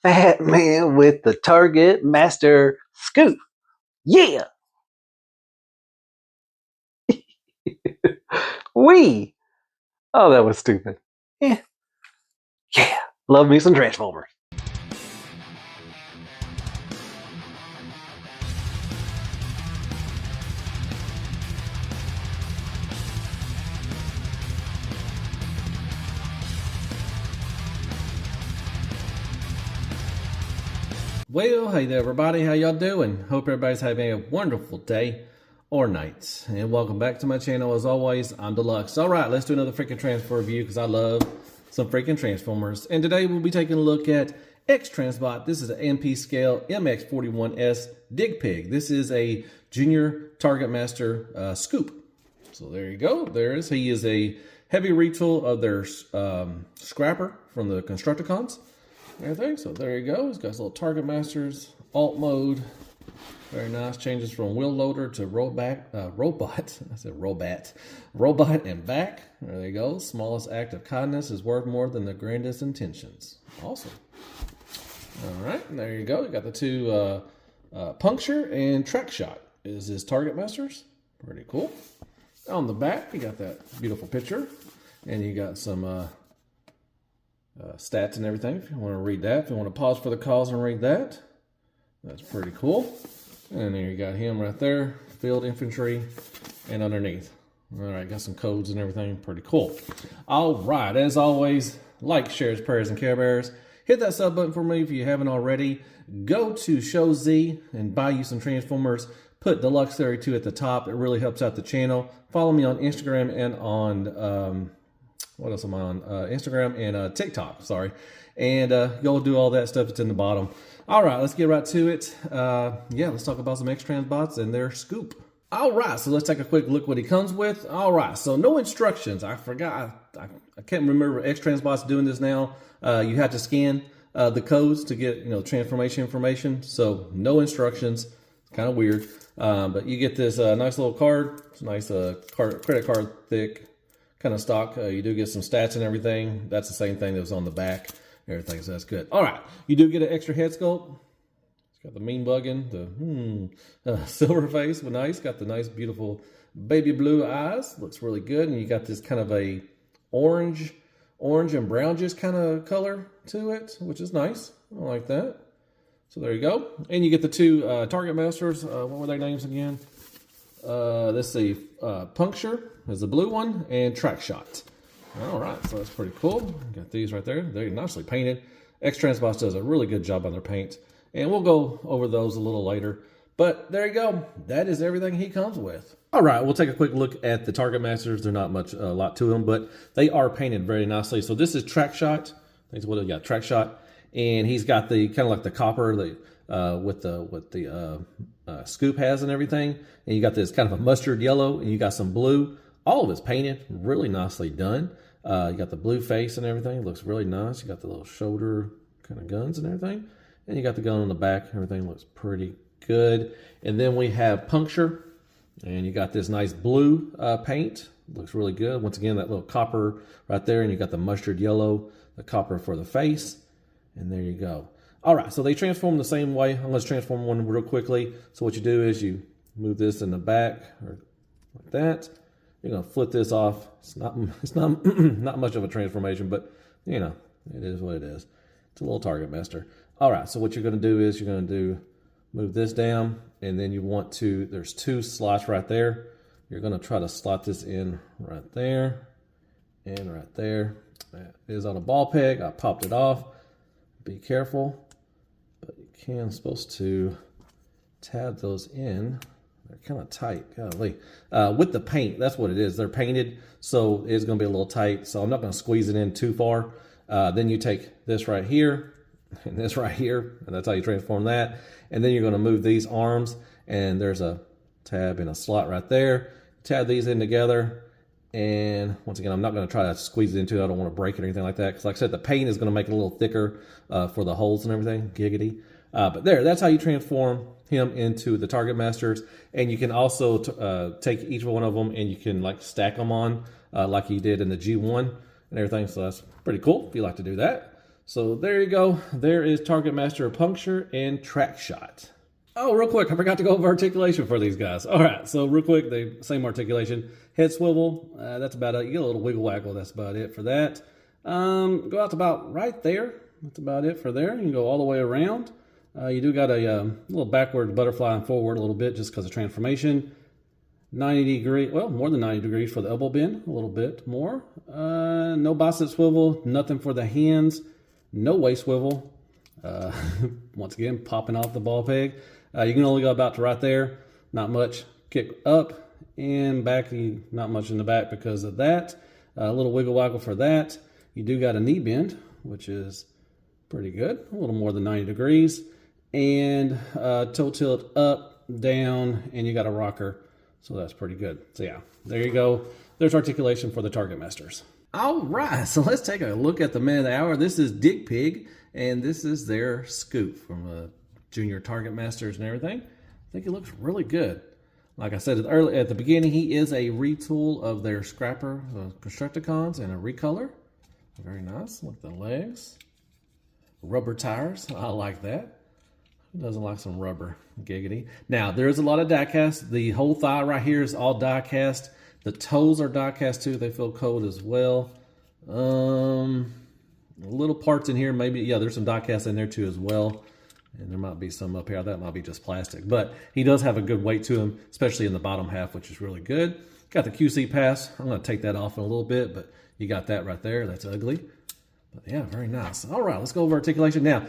fat man with the Targetmaster Scoop. Yeah! Wee! Oh, that was stupid. Yeah. Yeah. Love me some Transformers. Well, hey there everybody, how y'all doing? Hope everybody's having a wonderful day or night. And welcome back to my channel. As always, I'm Deluxe. Alright, let's do another freaking Transformer review because I love some freaking Transformers. And today we'll be taking a look at Xtransbot. This is an MP scale MX-41S Dig Pig. This is a junior Targetmaster Scoop. So there you go. There is. He is a heavy retool of their scrapper from the Constructicons. Everything. So there you go. He's got his little Targetmasters, alt mode. Very nice. Changes from wheel loader to robot. I said robot and back. There you go. Smallest act of kindness is worth more than the grandest intentions. Awesome. All right. And there you go. You got the two puncture and track shot is his Targetmasters. Pretty cool. On the back, you got that beautiful picture, and you got some stats and everything if you want to read that. If you want to pause for the calls and read that, that's pretty cool. And there you got him right there, field infantry, and underneath. All right, got some codes and everything. Pretty cool. All right, as always, like, shares, prayers, and care bears. Hit that sub button for me if you haven't already. Go to Show Z and buy you some Transformers. Put Deluxe 32 at the top. It really helps out the channel. Follow me on Instagram and on what else am I on? Instagram and TikTok, sorry. And go do all that stuff that's in the bottom. All right, let's get right to it. Yeah, let's talk about some Xtransbots and their scoop. All right, so let's take a quick look what he comes with. All right, so no instructions. I forgot. I can't remember Xtransbots doing this now. You have to scan the codes to get transformation information. So no instructions. It's kind of weird. But you get this nice little card. It's a nice credit card thick. Kind of stock. You do get some stats and everything. That's the same thing that was on the back. Everything, so that's good. All right, you do get an extra head sculpt. It's got the mean bugging, the silver face, but nice. Got the nice, beautiful baby blue eyes. Looks really good. And you got this kind of a orange and brown just kind of color to it, which is nice. I like that. So there you go. And you get the two Targetmasters. What were their names again? Let's see. Puncture is the blue one, and Track Shot. All right, so that's pretty cool. Got these right there. They're nicely painted. Xtransbots does a really good job on their paint, and we'll go over those a little later. But there you go. That is everything he comes with. All right, we'll take a quick look at the Targetmasters. They're not much, a lot to them, but they are painted very nicely. So this is Track Shot. That's what it got, Track Shot, and he's got the kind of like the copper with the scoop has and everything. And you got this kind of a mustard yellow, and you got some blue. All of it's painted, really nicely done. You got the blue face and everything. It looks really nice. You got the little shoulder kind of guns and everything. And you got the gun on the back. Everything looks pretty good. And then we have Puncture. And you got this nice blue paint. Looks really good. Once again, that little copper right there. And you got the mustard yellow, the copper for the face. And there you go. All right, so they transform the same way. I'm going to transform one real quickly. So what you do is you move this in the back or like that. You're going to flip this off. It's not not much of a transformation, but it is what it is. It's a little Targetmaster. All right, so what you're going to do is you're going to move this down, and then you want to, there's two slots right there. You're going to try to slot this in right there and right there. That is on a ball peg. I popped it off. Be careful, but you supposed to tab those in. They're kind of tight, golly. With the paint, that's what it is. They're painted, so it's going to be a little tight. So I'm not going to squeeze it in too far. Then you take this right here and this right here, and that's how you transform that. And then you're going to move these arms, and there's a tab and a slot right there. Tab these in together, and once again, I'm not going to try to squeeze it into it. I don't want to break it or anything like that, because like I said, the paint is going to make it a little thicker for the holes and everything. Giggity. But that's how you transform him into the Targetmasters. And you can also take each one of them and you can like stack them on like you did in the G1 and everything. So that's pretty cool if you like to do that. So there you go. There is Targetmaster Puncture and Track Shot. Oh, real quick, I forgot to go over articulation for these guys. All right, so real quick, the same articulation. Head swivel, that's about it. You get a little wiggle waggle, that's about it for that. Go out to about right there. That's about it for there. You can go all the way around. You do got a little backward butterfly and forward a little bit just because of transformation. 90 degree, well, more than 90 degrees for the elbow bend, a little bit more. No bicep swivel, nothing for the hands. No waist swivel. Once again, popping off the ball peg. You can only go about to right there. Not much. Kick up and back. Not much in the back because of that. A little wiggle waggle for that. You do got a knee bend, which is pretty good. A little more than 90 degrees. And toe tilt up, down, and you got a rocker. So that's pretty good. So yeah, there you go. There's articulation for the Target Masters. All right, so let's take a look at the man of the hour. This is Dick Pig, and this is their scoop from Junior Target Masters and everything. I think it looks really good. Like I said at the beginning, he is a retool of their Scrapper Constructicons and a recolor. Very nice. Look at the legs. Rubber tires. I like that. Who doesn't like some rubber? Giggity. Now, there is a lot of die cast. The whole thigh right here is all die cast. The toes are die cast too. They feel cold as well. Little parts in here, maybe, yeah, there's some die cast in there too as well. And there might be some up here. That might be just plastic. But he does have a good weight to him, especially in the bottom half, which is really good. Got the QC pass. I'm going to take that off in a little bit, but you got that right there. That's ugly. But yeah, very nice. All right, let's go over articulation. Now,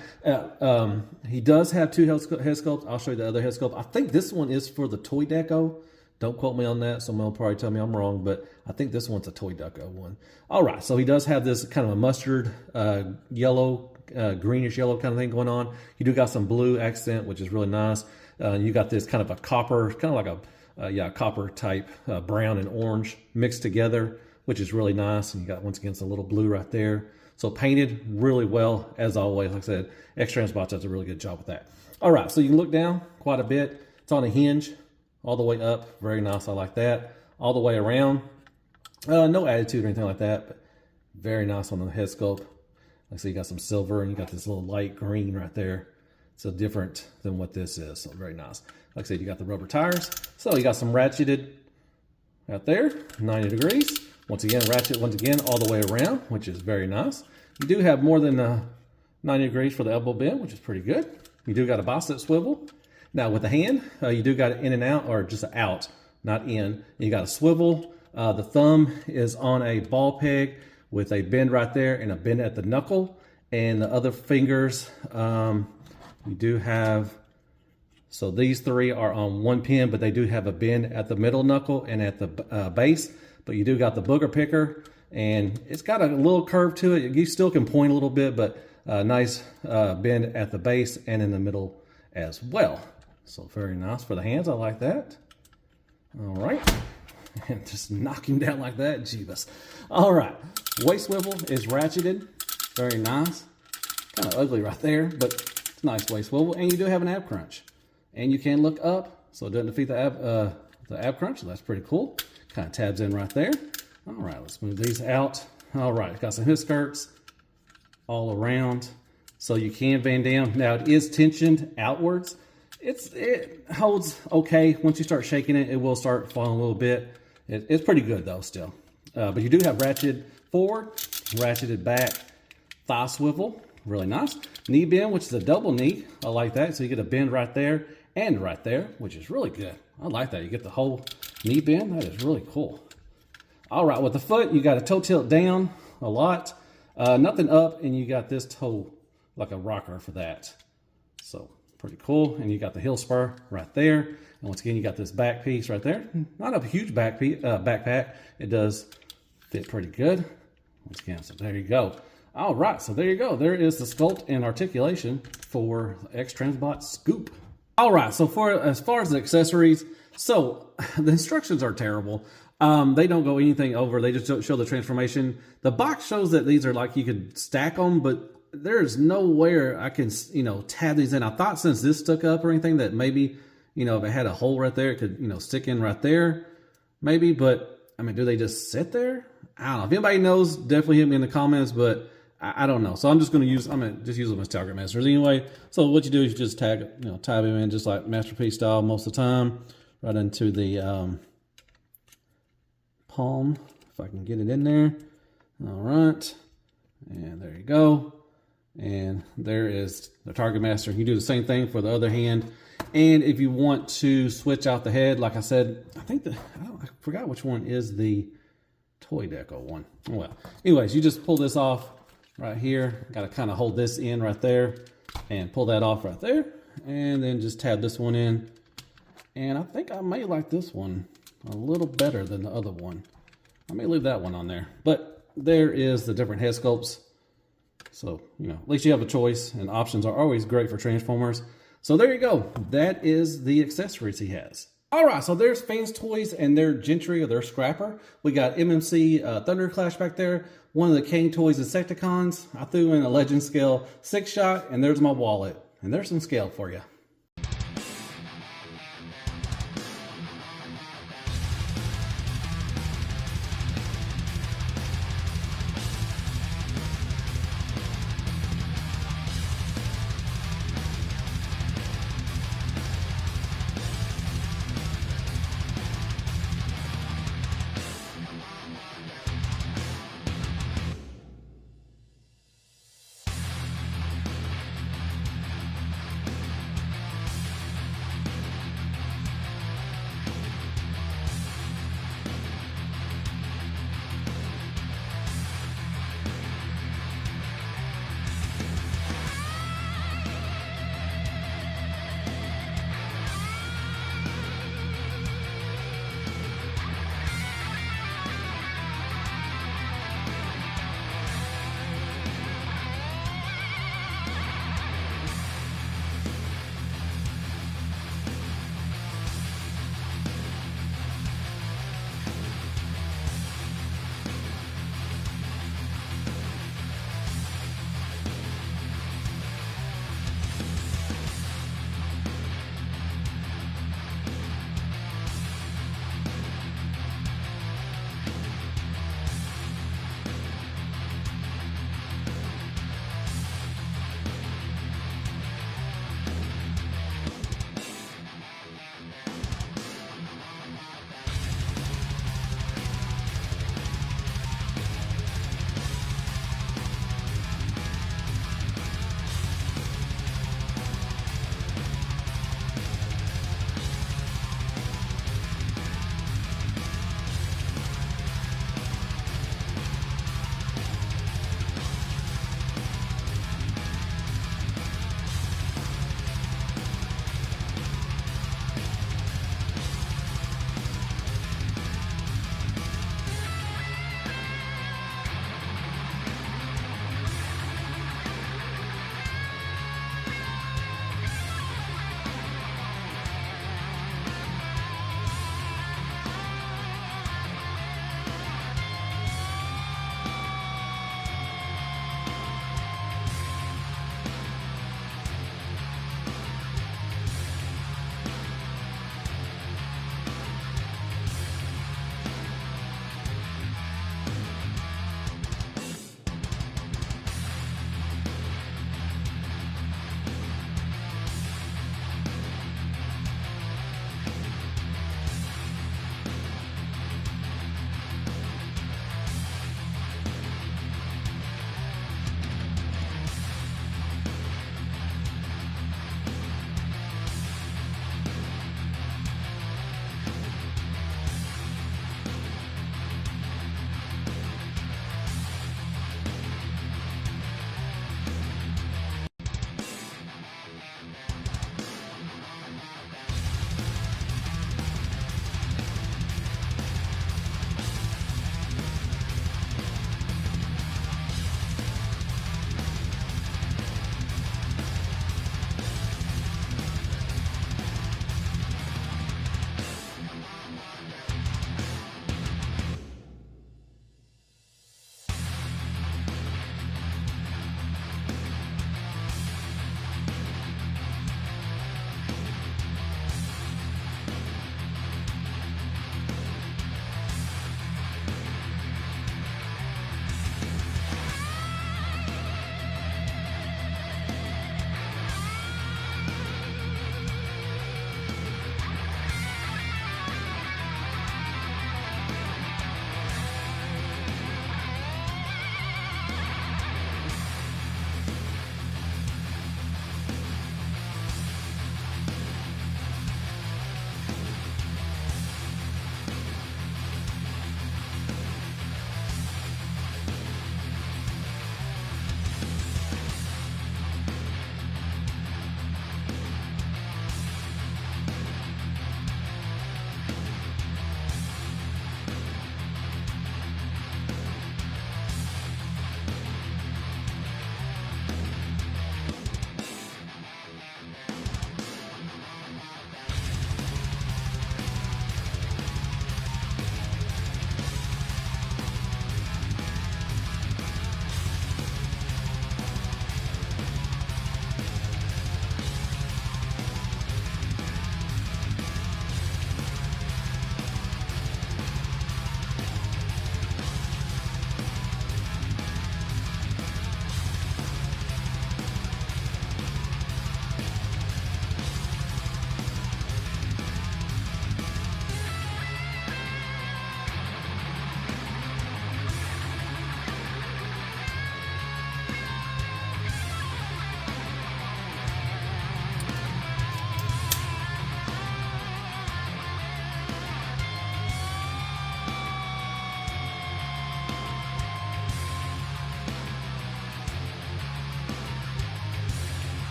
he does have two head sculpts. I'll show you the other head sculpt. I think this one is for the Toy Deco. Don't quote me on that. Someone will probably tell me I'm wrong, but I think this one's a Toy Deco one. All right, so he does have this kind of a mustard yellow, greenish yellow kind of thing going on. You do got some blue accent, which is really nice. You got this kind of a copper, kind of like a copper type brown and orange mixed together, which is really nice. And you got, once again, some little blue right there. So painted really well, as always. Like I said, Xtransbots does a really good job with that. All right, so you can look down quite a bit. It's on a hinge all the way up. Very nice, I like that. All the way around. No attitude or anything like that, but very nice on the head sculpt. Like I said, you got some silver and you got this little light green right there. So different than what this is, so very nice. Like I said, you got the rubber tires. So you got some ratcheted right there, 90 degrees. Once again, ratchet once again all the way around, which is very nice. You do have more than 90 degrees for the elbow bend, which is pretty good. You do got a bicep swivel. Now with the hand, you do got it in and out, or just out, not in. You got a swivel. The thumb is on a ball peg with a bend right there and a bend at the knuckle. And the other fingers, you do have, so these three are on one pin, but they do have a bend at the middle knuckle and at the base. But you do got the booger picker, and it's got a little curve to it. You still can point a little bit, but nice bend at the base and in the middle as well. So very nice for the hands. I like that. All right. And just knock him down like that. Jeebus. All right. Waist swivel is ratcheted. Very nice. Kind of ugly right there, but it's nice waist swivel. And you do have an ab crunch. And you can look up, so it doesn't defeat the ab crunch. So that's pretty cool. Kind of tabs in right there. All right, let's move these out. All right, got some hood skirts all around. So you can Van Dam. Now it is tensioned outwards. It holds okay. Once you start shaking it, it will start falling a little bit. It's pretty good though still. But you do have ratcheted forward, ratcheted back, thigh swivel, really nice. Knee bend, which is a double knee. I like that. So you get a bend right there and right there, which is really good. I like that. You get the whole knee bend. That is really cool. All right, with the foot, you got a toe tilt down a lot. Nothing up, and you got this toe like a rocker for that. So pretty cool. And you got the heel spur right there. And once again, you got this back piece right there. Not a huge backpack. It does fit pretty good. Once again, so there you go. All right, so there you go. There is the sculpt and articulation for Xtransbots Scoop. All right, so as far as the accessories, so the instructions are terrible. They don't go anything over. They just don't show the transformation. The box shows that these are like you could stack them, but there's nowhere I can, tab these in. I thought since this stuck up or anything that maybe, if it had a hole right there, it could, stick in right there, maybe. But I mean, do they just sit there? I don't know. If anybody knows, definitely hit me in the comments. But I don't know. So I'm just going to just use them as target masters anyway. So what you do is you just tab them in just like Masterpiece style most of the time, right into the palm, if I can get it in there. All right, and there you go. And there is the target master. You do the same thing for the other hand. And if you want to switch out the head, like I said, I forgot which one is the Toy Deco one. Well, anyways, you just pull this off right here. Got to kind of hold this in right there and pull that off right there. And then just tab this one in. And I think I may like this one a little better than the other one. I may leave that one on there. But there is the different head sculpts. So, at least you have a choice, and options are always great for Transformers. So there you go. That is the accessories he has. All right, so there's Fans Toys and their Gentry or their Scrapper. We got MMC Thunder Clash back there. One of the Kane Toys Decepticons. I threw in a Legend Scale 6-shot, and there's my wallet. And there's some scale for you.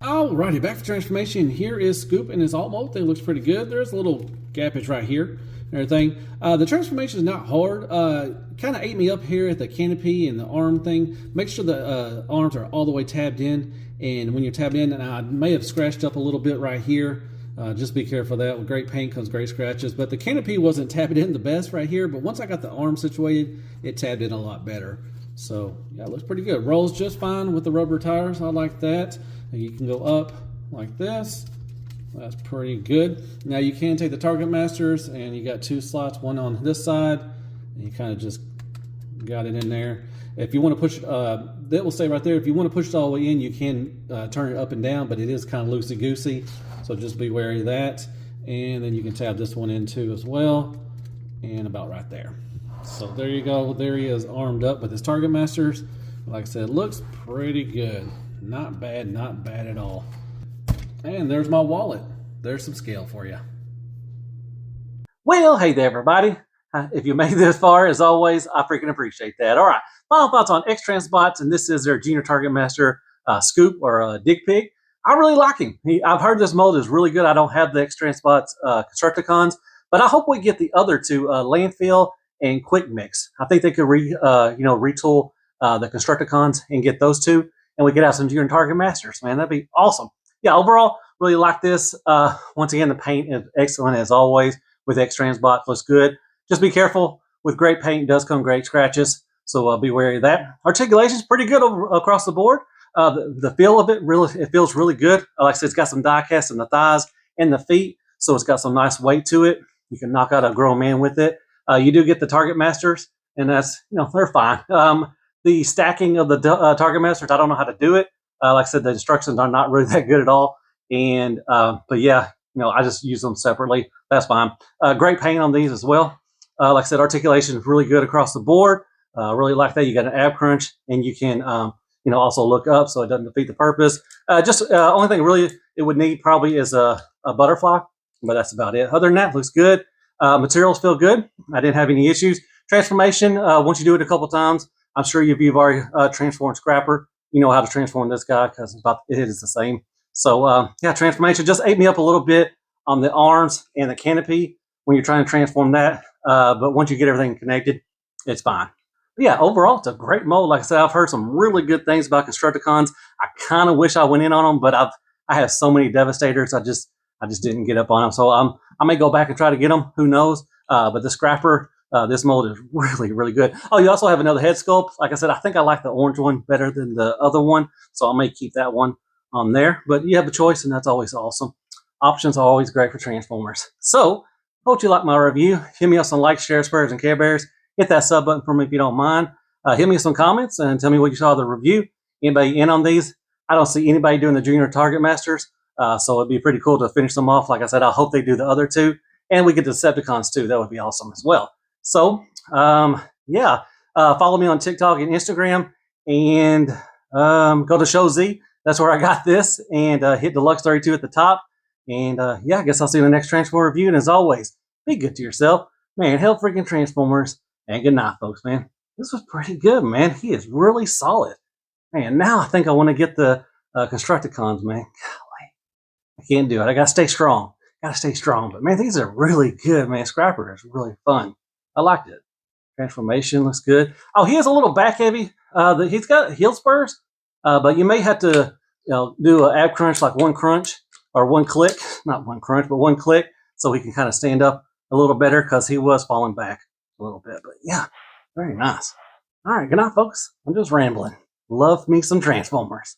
Alrighty, back for transformation. Here is Scoop in his alt mode. Thing looks pretty good. There's a little gappage right here and everything. The transformation is not hard. Kind of ate me up here at the canopy and the arm thing. Make sure the arms are all the way tabbed in. And when you're tabbed in, and I may have scratched up a little bit right here. Just be careful of that. With great paint comes great scratches. But the canopy wasn't tabbed in the best right here. But once I got the arm situated, it tabbed in a lot better. So yeah, it looks pretty good. Rolls just fine with the rubber tires. I like that. And you can go up like this. That's pretty good. Now you can take the Targetmasters, and you got 2 slots, one on this side, and you kind of just got it in there. If you want to push, that will stay right there. If you want to push it all the way in, you can turn it up and down, but it is kind of loosey-goosey, so just be wary of that. And then you can tab this one in too as well, and about right there. So there you go. There he is, armed up with his Targetmasters. Like I said, looks pretty good. Not bad at all. And there's my wallet. There's some scale for you. Well, hey there, everybody. If you made this far, as always, I freaking appreciate that. All right, final thoughts on Xtransbots, and this is their Junior Targetmaster Scoop or Dig Pig. I really like him. I've heard this mold is really good. I don't have the Xtransbots Constructicons, but I hope we get the other two, Landfill and Quick Mix. I think they could retool the Constructicons and get those two, and we could have some Junior Targetmasters. Man, that'd be awesome. Yeah, overall, really like this. Once again, the paint is excellent as always with Xtransbots. Looks good. Just be careful. With great paint does come great scratches, so be wary of that. Articulation's pretty good across the board. The feel of it, it feels really good. Like I said, it's got some die cast in the thighs and the feet, so it's got some nice weight to it. You can knock out a grown man with it. You do get the Targetmasters, and that's, they're fine. The stacking of the Targetmasters, I don't know how to do it. Like I said, the instructions are not really that good at all. And but yeah, I just use them separately. That's fine. Great paint on these as well. Like I said, articulation is really good across the board. Really like that. You got an ab crunch, and you can also look up, so it doesn't defeat the purpose. Only thing really it would need probably is a butterfly, but that's about it. Other than that, looks good. Materials feel good. I didn't have any issues. Transformation, once you do it a couple times, I'm sure if you've already transformed Scrapper, you know how to transform this guy because it is the same. So yeah, transformation just ate me up a little bit on the arms and the canopy when you're trying to transform that. But once you get everything connected, it's fine. But yeah, overall, it's a great mold. Like I said, I've heard some really good things about Constructicons. I kind of wish I went in on them, but I have so many Devastators. I just didn't get up on them. So I may go back and try to get them. Who knows? But the Scrapper, this mold is really, really good. Oh, you also have another head sculpt. Like I said, I think I like the orange one better than the other one, so I may keep that one on there. But you have a choice, and that's always awesome. Options are always great for Transformers. So, hope you like my review. Hit me up some likes, shares, spares, and Care Bears. Hit that sub button for me if you don't mind. Hit me with some comments and tell me what you saw of the review. Anybody in on these? I don't see anybody doing the Junior Targetmasters, so it'd be pretty cool to finish them off. Like I said, I hope they do the other two, and we get the Decepticons too. That would be awesome as well. So, yeah, follow me on TikTok and Instagram, and go to Show Z. That's where I got this, and hit Deluxe 32 at the top. And yeah, I guess I'll see you in the next Transformer review. And as always, be good to yourself. Man, hell freaking Transformers. And good night, folks, man. This was pretty good, man. He is really solid. Man, now I think I want to get the Constructicons, man. Golly, I can't do it. I got to stay strong. Got to stay strong. But, man, these are really good, man. Scrapper is really fun. I liked it. Transformation looks good. Oh, he has a little back heavy. He's got heel spurs, but you may have to do an ab crunch, like one crunch or one click. Not one crunch, but one click, so he can kind of stand up a little better because he was falling back a little bit. But, yeah, very nice. All right, good night, folks. I'm just rambling. Love me some Transformers.